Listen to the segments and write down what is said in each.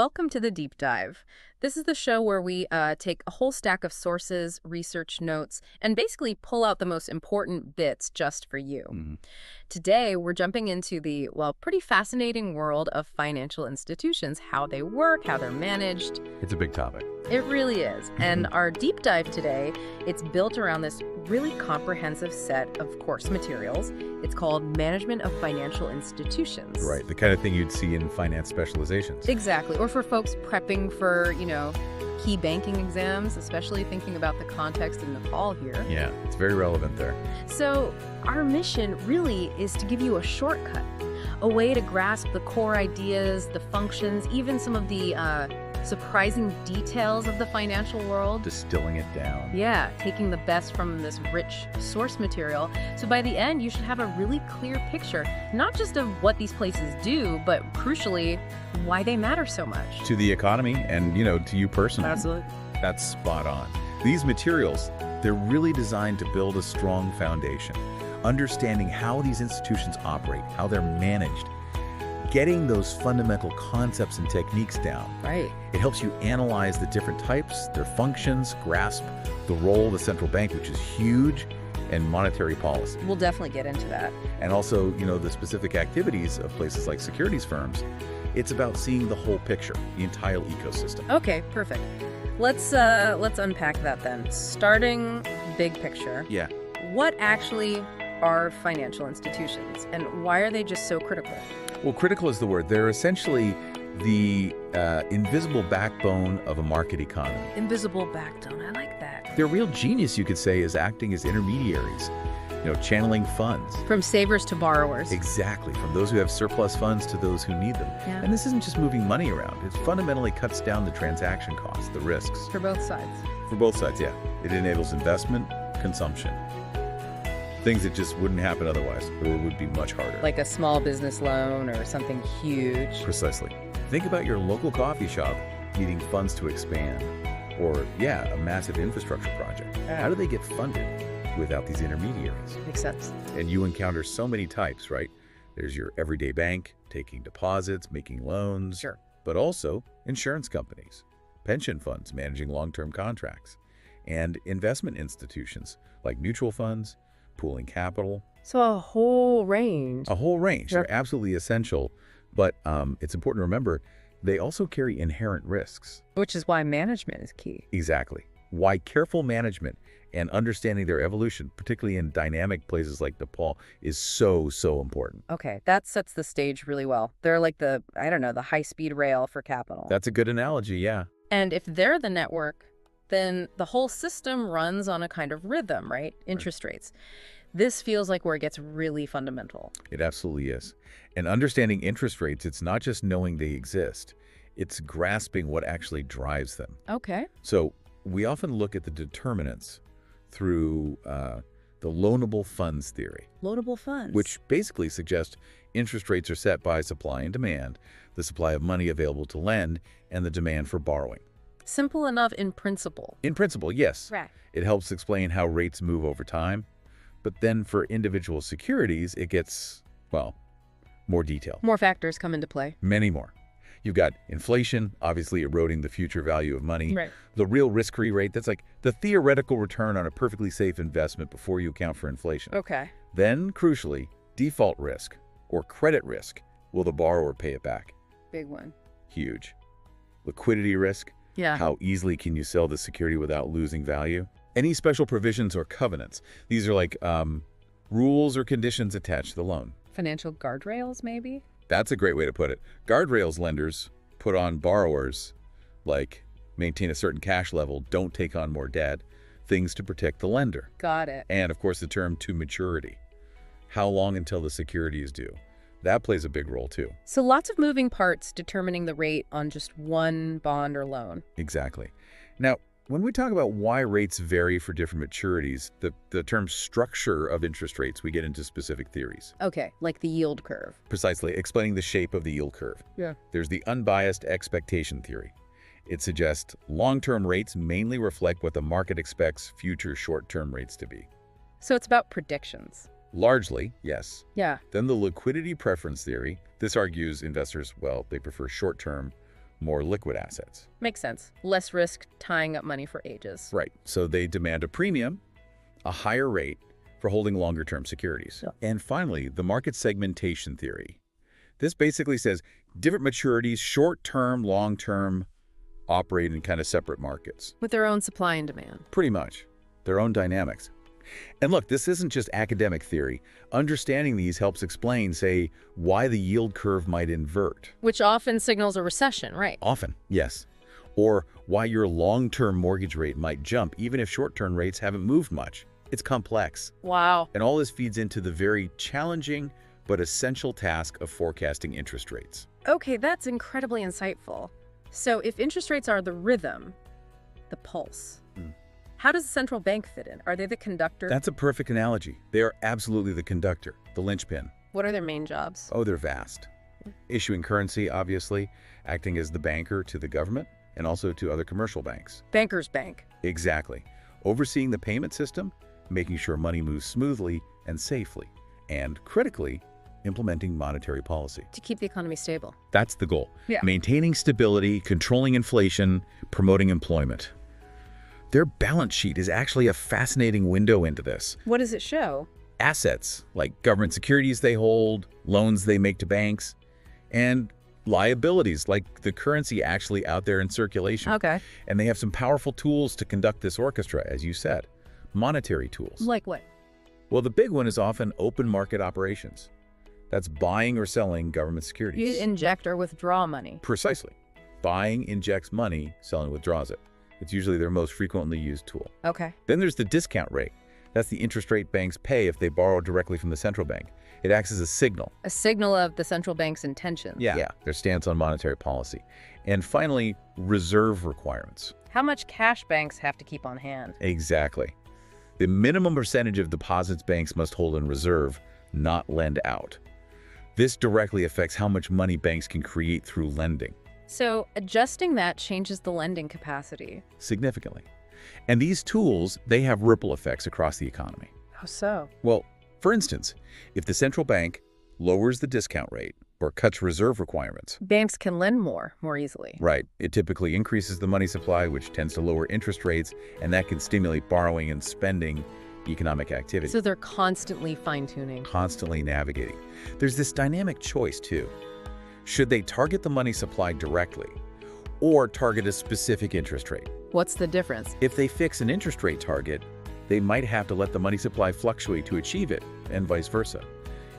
welcome to the Deep Dive. This is the show where we take a whole stack of sources, research notes, and basically pull out the most important bits just for you. Mhm. Today, we're jumping into the, well, pretty fascinating world of financial institutions, how they work, how they're managed. It's a big topic. It really is. And our deep dive today, it's built around this really comprehensive set of course materials. It's called Management of Financial Institutions. Right, the kind of thing you'd see in finance specializations. Exactly. Or for folks prepping for, key banking exams, especially thinking about the context in Nepal here. Yeah, it's very relevant there. So our mission really is to give you a shortcut, a way to grasp the core ideas, the functions, even some of the surprising details of the financial world. Distilling it down. Yeah, taking the best from this rich source material. So by the end, you should have a really clear picture, not just of what these places do, but crucially, why they matter so much. To the economy and, to you personally. Absolutely. That's spot on. These materials, they're really designed to build a strong foundation. Understanding how these institutions operate, how they're managed, getting those fundamental concepts and techniques down. Right. It helps you analyze the different types, their functions, grasp the role of the central bank, which is huge, and monetary policy. We'll definitely get into that. And also, the specific activities of places like securities firms. It's about seeing the whole picture, the entire ecosystem. Okay, perfect. Let's unpack that then. Starting big picture. Yeah. What actually are financial institutions, and why are they just so critical? Well, critical is the word. They're essentially the invisible backbone of a market economy. Invisible backbone, I like that. Their real genius, you could say, is acting as intermediaries, channeling funds. From savers to borrowers. Exactly, from those who have surplus funds to those who need them. Yeah. And this isn't just moving money around. It fundamentally cuts down the transaction costs, the risks. For both sides. For both sides, yeah. It enables investment, consumption. Things that just wouldn't happen otherwise, or would be much harder. Like a small business loan or something huge. Precisely. Think about your local coffee shop needing funds to expand, or, a massive infrastructure project. How do they get funded without these intermediaries? Makes sense. And you encounter so many types, right? There's your everyday bank, taking deposits, making loans. Sure. But also insurance companies, pension funds managing long-term contracts, and investment institutions like mutual funds, pooling capital. So a whole range. A whole range. Sure. They're absolutely essential, but it's important to remember they also carry inherent risks. Which is why management is key. Exactly. Why careful management and understanding their evolution, particularly in dynamic places like Nepal, is so important. Okay, that sets the stage really well. They're like the high-speed rail for capital. That's a good analogy, yeah. And if they're the network, then the whole system runs on a kind of rhythm, right? Interest rates. This feels like where it gets really fundamental. It absolutely is. And understanding interest rates, it's not just knowing they exist. It's grasping what actually drives them. Okay. So we often look at the determinants through the loanable funds theory. Loanable funds. Which basically suggests interest rates are set by supply and demand, the supply of money available to lend, and the demand for borrowing. Simple enough in principle. In principle, yes. Right. It helps explain how rates move over time. But then for individual securities, it gets, more detail. More factors come into play. Many more. You've got inflation, obviously eroding the future value of money. Right. The real risk-free rate, that's like the theoretical return on a perfectly safe investment before you account for inflation. Okay. Then, crucially, default risk or credit risk. Will the borrower pay it back? Big one. Huge. Liquidity risk. Yeah. How easily can you sell the security without losing value? Any special provisions or covenants. These are like rules or conditions attached to the loan. Financial guardrails, maybe? That's a great way to put it. Guardrails lenders put on borrowers, like maintain a certain cash level, don't take on more debt, things to protect the lender. Got it. And, of course, the term to maturity. How long until the security is due? That plays a big role, too. So lots of moving parts determining the rate on just one bond or loan. Exactly. Now, when we talk about why rates vary for different maturities, the term structure of interest rates, we get into specific theories. Okay, like the yield curve. Precisely, explaining the shape of the yield curve. Yeah. There's the unbiased expectation theory. It suggests long-term rates mainly reflect what the market expects future short-term rates to be. So it's about predictions. Largely, yes. Yeah. Then the liquidity preference theory. This argues investors, they prefer short-term, more liquid assets. Makes sense. Less risk tying up money for ages. Right. So they demand a premium, a higher rate for holding longer-term securities. Yeah. And finally, the market segmentation theory. This basically says different maturities, short-term, long-term, operate in kind of separate markets. With their own supply and demand. Pretty much. Their own dynamics. And look, this isn't just academic theory. Understanding these helps explain, say, why the yield curve might invert. Which often signals a recession, right? Often, yes. Or why your long-term mortgage rate might jump even if short-term rates haven't moved much. It's complex. Wow. And all this feeds into the very challenging but essential task of forecasting interest rates. Okay, that's incredibly insightful. So if interest rates are the rhythm, the pulse, how does the central bank fit in? Are they the conductor? That's a perfect analogy. They are absolutely the conductor, the linchpin. What are their main jobs? Oh, they're vast. Issuing currency, obviously, acting as the banker to the government and also to other commercial banks. Banker's bank. Exactly. Overseeing the payment system, making sure money moves smoothly and safely, and critically, implementing monetary policy. To keep the economy stable. That's the goal. Yeah. Maintaining stability, controlling inflation, promoting employment. Their balance sheet is actually a fascinating window into this. What does it show? Assets, like government securities they hold, loans they make to banks, and liabilities, like the currency actually out there in circulation. Okay. And they have some powerful tools to conduct this orchestra, as you said. Monetary tools. Like what? Well, the big one is often open market operations. That's buying or selling government You securities. inject or withdraw money. Precisely. Buying injects money, selling withdraws it. It's usually their most frequently used tool. Okay. Then there's the discount rate. That's the interest rate banks pay if they borrow directly from the central bank. It acts as a signal. A signal of the central bank's intentions. Yeah, their stance on monetary policy. And finally, reserve requirements. How much cash banks have to keep on hand? Exactly. The minimum percentage of deposits banks must hold in reserve, not lend out. This directly affects how much money banks can create through lending. So adjusting that changes the lending capacity. Significantly. And these tools, they have ripple effects across the economy. How so? Well, for instance, if the central bank lowers the discount rate or cuts reserve requirements, Banks can lend more easily. right, it typically increases the money supply, which tends to lower interest rates, and that can stimulate borrowing and spending economic activity. So they're constantly fine-tuning. Constantly navigating. There's this dynamic choice, too. Should they target the money supply directly or target a specific interest rate? What's the difference? If they fix an interest rate target, they might have to let the money supply fluctuate to achieve it, and vice versa.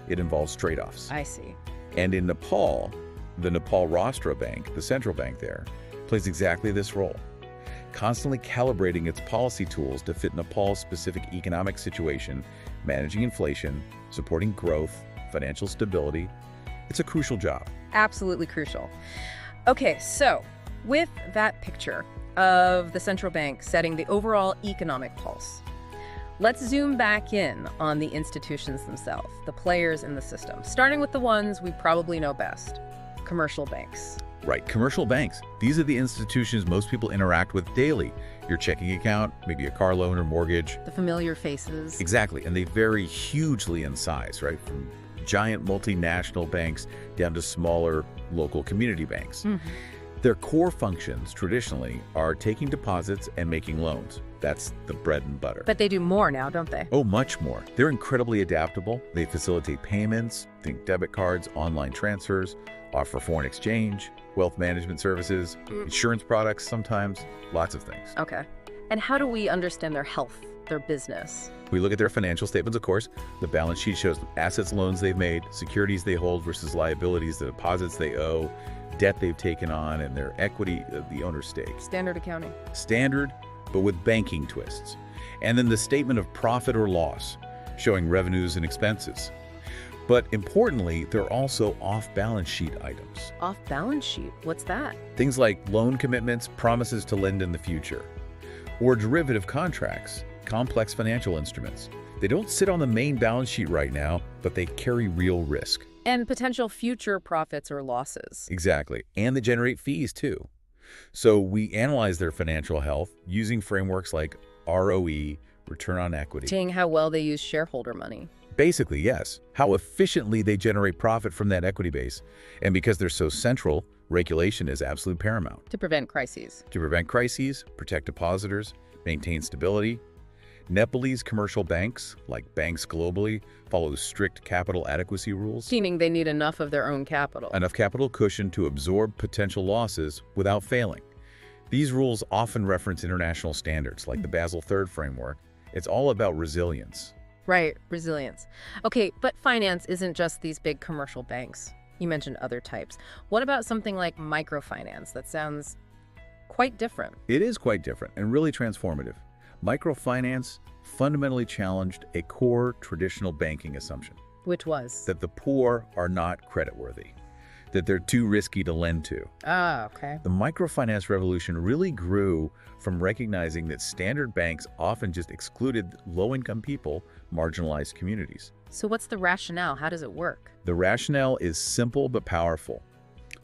It involves trade-offs. I see. And in Nepal, the Nepal Rashtra Bank, the central bank there, plays exactly this role, constantly calibrating its policy tools to fit Nepal's specific economic situation, managing inflation, supporting growth, financial stability. It's a crucial job. Absolutely crucial. Okay, so with that picture of the central bank setting the overall economic pulse, let's zoom back in on the institutions themselves, the players in the system, starting with the ones we probably know best, commercial banks. Right, commercial banks. These are the institutions most people interact with daily. Your checking account, maybe a car loan or mortgage. The familiar faces. Exactly, and they vary hugely in size, right? From giant multinational banks down to smaller local community banks. Their core functions, traditionally, are taking deposits and making loans. That's the bread and butter. But they do more now, don't they? Oh, much more. They're incredibly adaptable. They facilitate payments, think debit cards, online transfers, offer foreign exchange, wealth management services, insurance products sometimes, lots of things. Okay. And how do we understand their health, their business? We look at their financial statements, of course. The balance sheet shows assets, loans they've made, securities they hold versus liabilities, the deposits they owe, debt they've taken on, and their equity, the owner's stake. Standard accounting. Standard, but with banking twists. And then the statement of profit or loss, showing revenues and expenses. But importantly, there are also off-balance sheet items. Off balance sheet, what's that? Things like loan commitments, promises to lend in the future, or derivative contracts, complex financial instruments. They don't sit on the main balance sheet right now, but they carry real risk. And potential future profits or losses. Exactly. And they generate fees too. So we analyze their financial health using frameworks like ROE, return on equity. Seeing how well they use shareholder money. Basically, yes. How efficiently they generate profit from that equity base. And because they're so central, Regulation is absolutely paramount. To prevent crises. To prevent crises, protect depositors, maintain stability. Nepalese commercial banks, like banks globally, follow strict capital adequacy rules. Meaning they need enough of their own capital. Enough capital cushion to absorb potential losses without failing. These rules often reference international standards like the Basel III framework. It's all about resilience. Right, resilience. Okay, but finance isn't just these big commercial banks. You mentioned other types. What about something like microfinance? That sounds quite different. It is quite different and really transformative. Microfinance fundamentally challenged a core traditional banking assumption. Which was? That the poor are not creditworthy, that they're too risky to lend to. Ah, okay. The microfinance revolution really grew from recognizing that standard banks often just excluded low-income people, marginalized communities. So what's the rationale? How does it work? The rationale is simple but powerful.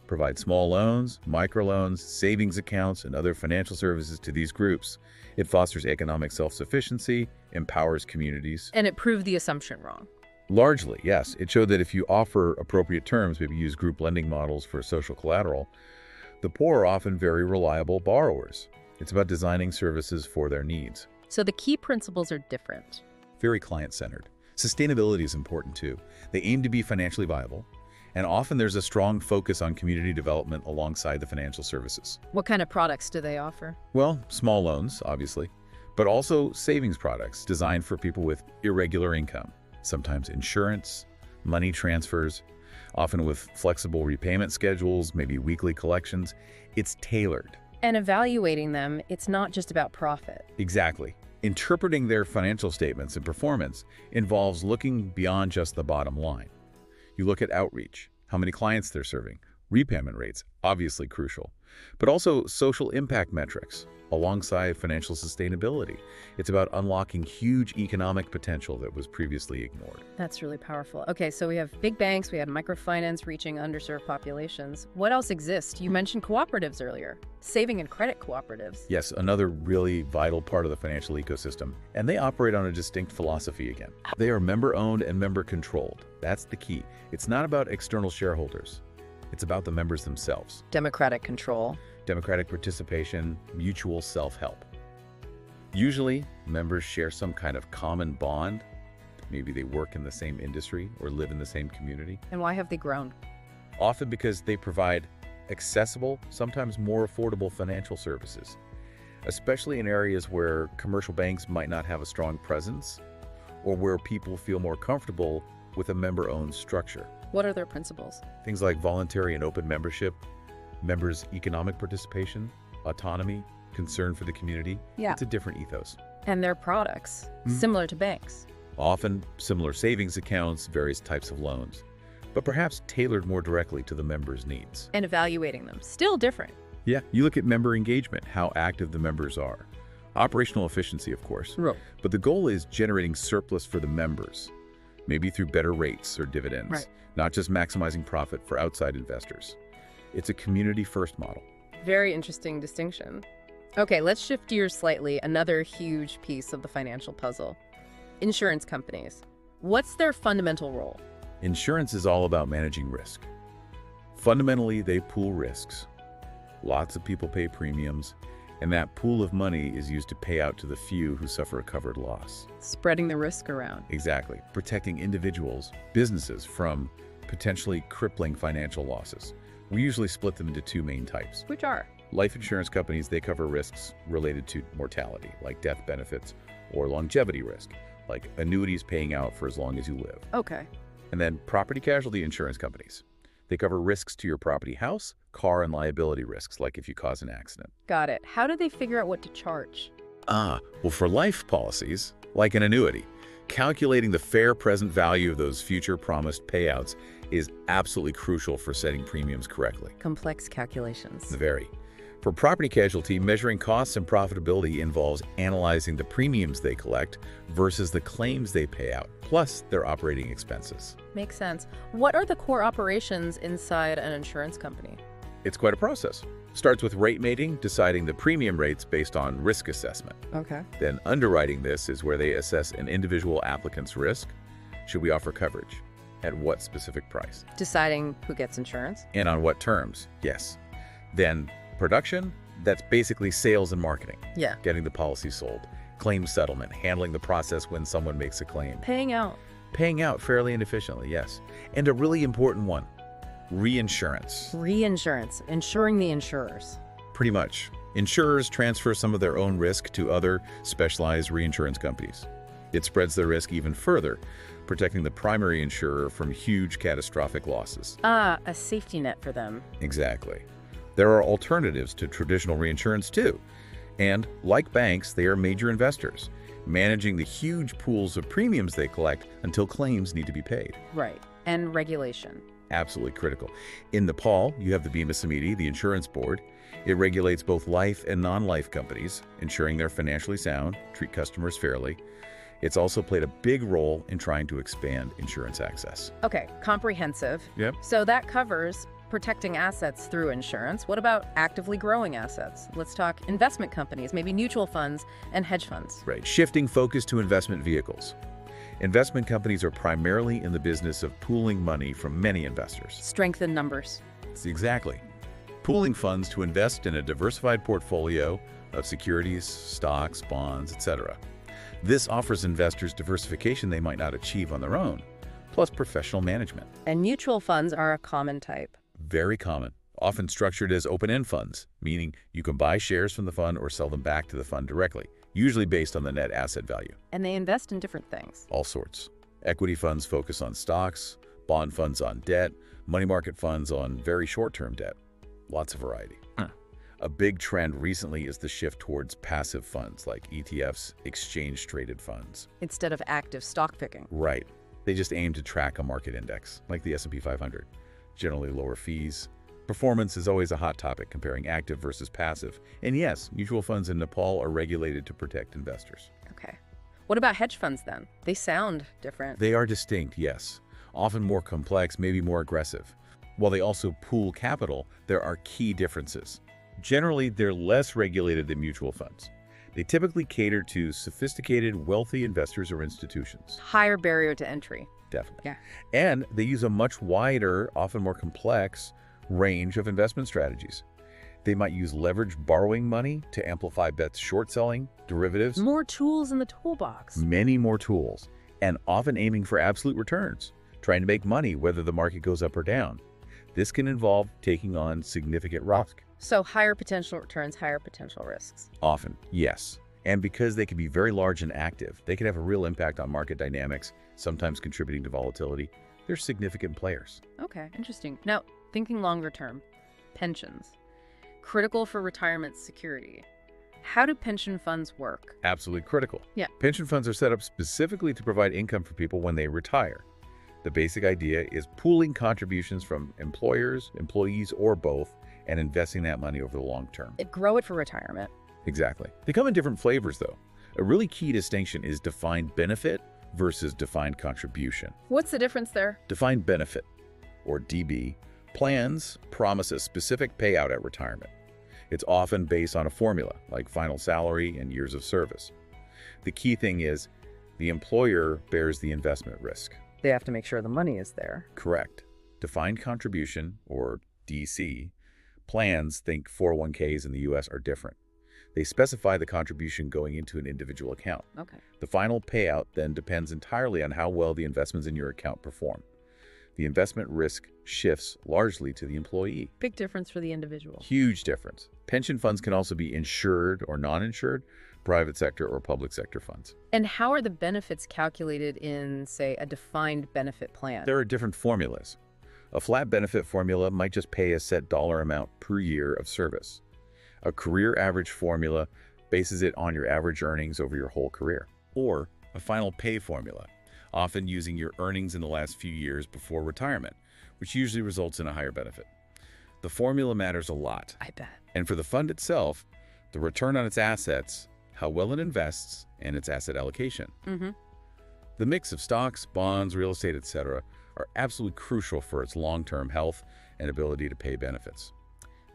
Provide small loans, microloans, savings accounts, and other financial services to these groups. It fosters economic self-sufficiency, empowers communities. And it proved the assumption wrong. Largely, yes. It showed that if you offer appropriate terms, maybe use group lending models for social collateral, the poor are often very reliable borrowers. It's about designing services for their needs. So the key principles are different. Very client-centered. Sustainability is important too. They aim to be financially viable, and often there's a strong focus on community development alongside the financial services. What kind of products do they offer? Well, small loans, obviously, but also savings products designed for people with irregular income. Sometimes insurance, money transfers, often with flexible repayment schedules, maybe weekly collections. It's tailored. And evaluating them, it's not just about profit. Exactly. Interpreting their financial statements and performance involves looking beyond just the bottom line. You look at outreach, how many clients they're serving, repayment rates, obviously crucial, but also social impact metrics alongside financial sustainability. It's about unlocking huge economic potential that was previously ignored. That's really powerful. Okay, so we have big banks, we had microfinance reaching underserved populations. What else exists? You mentioned cooperatives earlier, saving and credit cooperatives. Yes, another really vital part of the financial ecosystem. And they operate on a distinct philosophy again. They are member-owned and member-controlled. That's the key. It's not about external shareholders. It's about the members themselves. Democratic control. Democratic participation, mutual self-help. Usually, members share some kind of common bond. Maybe they work in the same industry or live in the same community. And why have they grown? Often because they provide accessible, sometimes more affordable financial services, especially in areas where commercial banks might not have a strong presence or where people feel more comfortable with a member-owned structure. What are their principles? Things like voluntary and open membership, members' economic participation, autonomy, concern for the community. Yeah. It's a different ethos. And their products, similar to banks. Often similar savings accounts, various types of loans, but perhaps tailored more directly to the members' needs. And evaluating them, still different. Yeah, you look at member engagement, how active the members are. Operational efficiency, of course. Right. But the goal is generating surplus for the members, maybe through better rates or dividends, Right. not just maximizing profit for outside investors. It's a community-first model. Very interesting distinction. Okay, let's shift gears slightly. Another huge piece of the financial puzzle. Insurance companies. What's their fundamental role? Insurance is all about managing risk. Fundamentally, they pool risks. Lots of people pay premiums, and that pool of money is used to pay out to the few who suffer a covered loss. Spreading the risk around. Exactly. Protecting individuals, businesses from potentially crippling financial losses. We usually split them into two main types. Which are? Life insurance companies, they cover risks related to mortality, like death benefits, or longevity risk, like annuities paying out for as long as you live. Okay. And then property casualty insurance companies. They cover risks to your property, house, car, and liability risks, like if you cause an accident. Got it. How do they figure out what to charge? Well, for life policies, like an annuity, calculating the fair present value of those future promised payouts is absolutely crucial for setting premiums correctly. Complex calculations. Very. For property casualty, measuring costs and profitability involves analyzing the premiums they collect versus the claims they pay out, plus their operating expenses. Makes sense. What are the core operations inside an insurance company? It's quite a process. Starts with rate mating, deciding the premium rates based on risk assessment. Okay. Then underwriting this is where they assess an individual applicant's risk. Should we offer coverage? At what specific price? Deciding who gets insurance? And on what terms? Yes. Then production, that's basically sales and marketing. Yeah. Getting the policy sold. Claim settlement, handling the process when someone makes a claim. Paying out. Paying out fairly and efficiently, yes. And a really important one, reinsurance. Reinsurance, insuring the insurers. Pretty much. Insurers transfer some of their own risk to other specialized reinsurance companies. It spreads their risk even further, protecting the primary insurer from huge catastrophic losses. Ah, a safety net for them. Exactly. There are alternatives to traditional reinsurance too. And, like banks, they are major investors, managing the huge pools of premiums they collect until claims need to be paid. Right. And regulation. Absolutely critical. In Nepal, you have the Bima Samiti, the insurance board. It regulates both life and non-life companies, ensuring they're financially sound, treat customers fairly. It's also played a big role in trying to expand insurance access. Okay, comprehensive. Yep. So that covers protecting assets through insurance. What about actively growing assets? Let's talk investment companies, maybe mutual funds and hedge funds. Right. Shifting focus to investment vehicles. Investment companies are primarily in the business of pooling money from many investors. Strength in numbers. Exactly. Pooling funds to invest in a diversified portfolio of securities, stocks, bonds, etc. This offers investors diversification they might not achieve on their own, plus professional management. And mutual funds are a common type. Very common, often structured as open-end funds, meaning you can buy shares from the fund or sell them back to the fund directly, usually based on the net asset value. And they invest in different things. All sorts. Equity funds focus on stocks, bond funds on debt, money market funds on very short-term debt. Lots of variety. A big trend recently is the shift towards passive funds like ETFs, exchange-traded funds. Instead of active stock picking. Right. They just aim to track a market index, like the S&P 500. Generally lower fees. Performance is always a hot topic, comparing active versus passive. And yes, mutual funds in Nepal are regulated to protect investors. Okay. What about hedge funds then? They sound different. They are distinct, yes. Often more complex, maybe more aggressive. While they also pool capital, there are key differences. Generally, they're less regulated than mutual funds. They typically cater to sophisticated, wealthy investors or institutions. Higher barrier to entry. Definitely. Yeah. And they use a much wider, often more complex, range of investment strategies. They might use leveraged borrowing money to amplify bets short selling, derivatives. More tools in the toolbox. Many more tools, and often aiming for absolute returns, trying to make money whether the market goes up or down. This can involve taking on significant risk. So higher potential returns, higher potential risks. Often, yes. And because they can be very large and active, they can have a real impact on market dynamics, sometimes contributing to volatility. They're significant players. Okay, interesting. Now, thinking longer term, pensions. Critical for retirement security. How do pension funds work? Absolutely critical. Yeah. Pension funds are set up specifically to provide income for people when they retire. The basic idea is pooling contributions from employers, employees, or both, and investing that money over the long term. Grow it for retirement. Exactly. They come in different flavors, though. A really key distinction is defined benefit versus defined contribution. What's the difference there? Defined benefit, or DB, plans promise a specific payout at retirement. It's often based on a formula, like final salary and years of service. The key thing is the employer bears the investment risk. They have to make sure the money is there. Correct. Defined contribution, or DC, plans, think 401ks in the U.S., are different. They specify the contribution going into an individual account. Okay. The final payout then depends entirely on how well the investments in your account perform. The investment risk shifts largely to the employee. Big difference for the individual. Huge difference. Pension funds can also be insured or non-insured, private sector or public sector funds. And how are the benefits calculated in, say, a defined benefit plan? There are different formulas. A flat benefit formula might just pay a set dollar amount per year of service. A career average formula bases it on your average earnings over your whole career. Or a final pay formula, often using your earnings in the last few years before retirement, which usually results in a higher benefit. The formula matters a lot. I bet. And for the fund itself, the return on its assets, how well it invests, and its asset allocation. The mix of stocks, bonds, real estate, etc. are absolutely crucial for its long-term health and ability to pay benefits.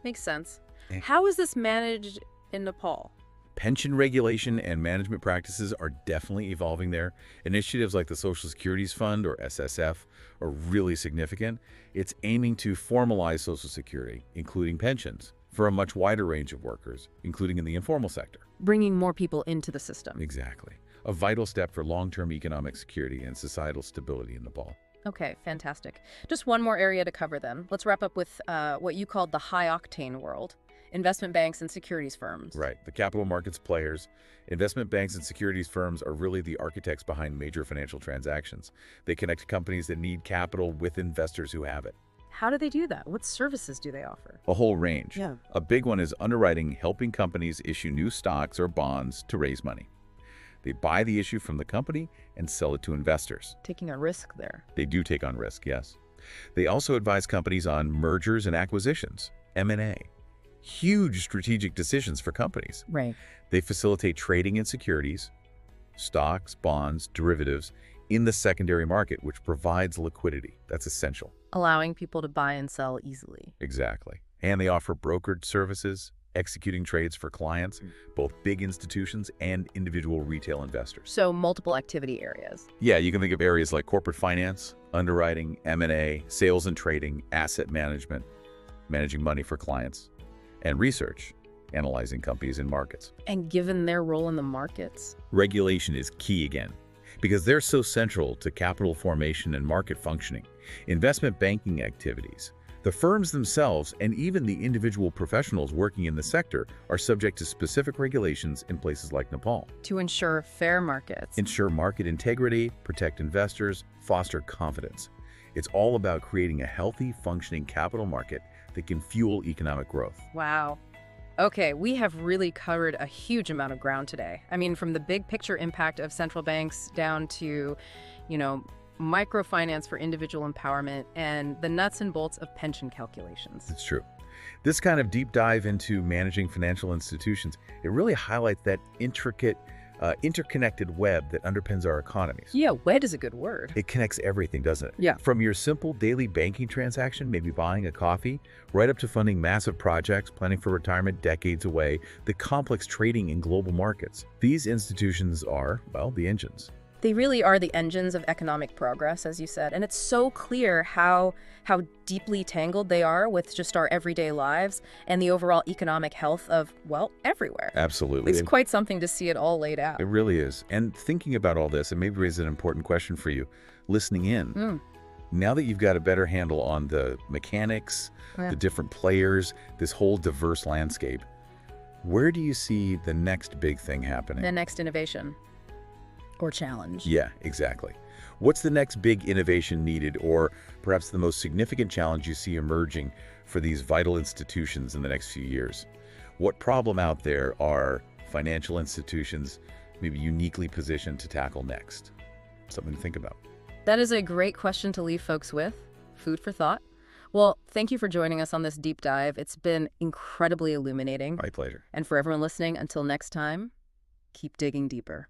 Makes sense. How is this managed in Nepal? Pension regulation and management practices are definitely evolving there. Initiatives like the Social Securities Fund, or SSF, are really significant. It's aiming to formalize Social Security, including pensions, for a much wider range of workers, including in the informal sector. Bringing more people into the system. Exactly. A vital step for long-term economic security and societal stability in Nepal. Okay, fantastic. Just one more area to cover then. Let's wrap up with what you called the high-octane world. Investment banks and securities firms. Right. The capital markets players, investment banks and securities firms are really the architects behind major financial transactions. They connect companies that need capital with investors who have it. How do they do that? What services do they offer? A whole range. Yeah. A big one is underwriting, helping companies issue new stocks or bonds to raise money. They buy the issue from the company and sell it to investors. Taking a risk there. They do take on risk, yes. They also advise companies on mergers and acquisitions, M&A. Huge strategic decisions for companies. Right. They facilitate trading in securities, stocks, bonds, derivatives, in the secondary market, which provides liquidity. That's essential. Allowing people to buy and sell easily. Exactly. And they offer brokered services, executing trades for clients, both big institutions and individual retail investors. So multiple activity areas. Yeah, you can think of areas like corporate finance, underwriting, M&A, sales and trading, asset management, managing money for clients, and research, analyzing companies and markets. And given their role in the markets, Regulation is key again, because they're so central to capital formation and market functioning. Investment banking activities, the firms themselves, and even the individual professionals working in the sector are subject to specific regulations in places like Nepal. to ensure fair markets. Ensure market integrity, protect investors, foster confidence. It's all about creating a healthy, functioning capital market that can fuel economic growth. Wow. Okay, we have really covered a huge amount of ground today. I mean, from the big picture impact of central banks down to, microfinance for individual empowerment and the nuts and bolts of pension calculations. It's true. This kind of deep dive into managing financial institutions, it really highlights that intricate, interconnected web that underpins our economies. Yeah, WED is a good word. It connects everything, doesn't it? Yeah. From your simple daily banking transaction, maybe buying a coffee, right up to funding massive projects, planning for retirement decades away, the complex trading in global markets. These institutions are, well, the engines. They really are the engines of economic progress, as you said, and it's so clear how deeply tangled they are with just our everyday lives and the overall economic health of, well, everywhere. Absolutely. It's quite something to see it all laid out. It really is. And thinking about all this, it maybe raises an important question for you, listening in. Now that you've got a better handle on the mechanics, the different players, this whole diverse landscape, where do you see the next big thing happening? The next innovation or challenge. Yeah, exactly. What's the next big innovation needed, or perhaps the most significant challenge you see emerging for these vital institutions in the next few years? What problem out there are financial institutions maybe uniquely positioned to tackle next? Something to think about. That is a great question to leave folks with. Food for thought. Well, thank you for joining us on this deep dive. It's been incredibly illuminating. My pleasure. And for everyone listening, until next time, keep digging deeper.